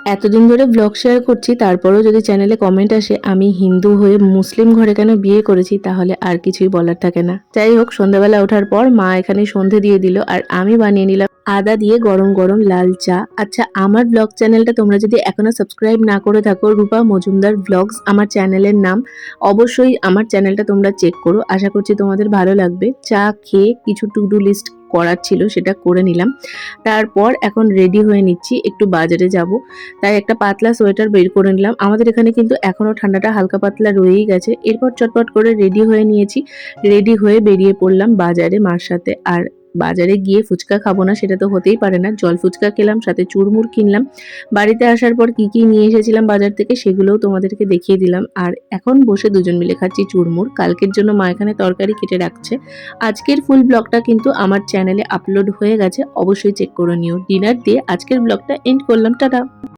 এতদিন ধরে blog share করছি, তারপরেও যদি চ্যানেলে কমেন্ট আসে আমি হিন্দু হয়ে মুসলিম ঘরে কেন বিয়ে করেছি, তাহলে আর কিছুই বলার থাকে না। যাই হোক, সন্ধ্যাবেলা ওঠার পর মা এখানে সন্ধে দিয়ে দিল আর আমি বানিয়ে নিলাম আদা দিয়ে গরম গরম লাল চা। আচ্ছা, আমার ব্লগ চ্যানেলটা তোমরা যদি এখনো সাবস্ক্রাইব না করে থাকো, রূপা মজুমদার ব্লগস আমার চ্যানেলের নাম, অবশ্যই আমার চ্যানেলটা তোমরা চেক করো। আশা করছি তোমাদের ভালো লাগবে। চা খেয়ে কিছু টু ডু লিস্ট করার ছিল, সেটা করে নিলাম। তারপর এখন রেডি হয়ে নিচ্ছি, একটু বাজারে যাব, তাই একটা পাতলা সোয়েটার বের করে নিলাম। আমাদের এখানে কিন্তু এখনো ঠান্ডাটা হালকা পাতলা রয়েই গেছে। এরপর চটপট করে রেডি হয়ে নিয়েছি, রেডি হয়ে বেরিয়ে পড়লাম বাজারে মার সাথে। আর বাজারে গিয়ে ফুচকা খাবো না সেটা তো হতেই পারে না, জল ফুচকা খেলাম, সাথে চুরমুর কিনলাম। বাড়িতে আসার পর কি কি নিয়ে এসেছিলাম বাজার থেকে সেগুলোও তোমাদেরকে দেখিয়ে দিলাম। আর এখন বসে দুজন মিলে খাচ্ছি চুরমুর। কালকের জন্য মা এখানে তরকারি কেটে রাখছে। আজকের ফুল ব্লগটা কিন্তু আমার চ্যানেলে আপলোড হয়ে গেছে, অবশ্যই চেক করে নিও। ডিনার দিয়ে আজকের ব্লগটা এন্ড করলাম, টাটা।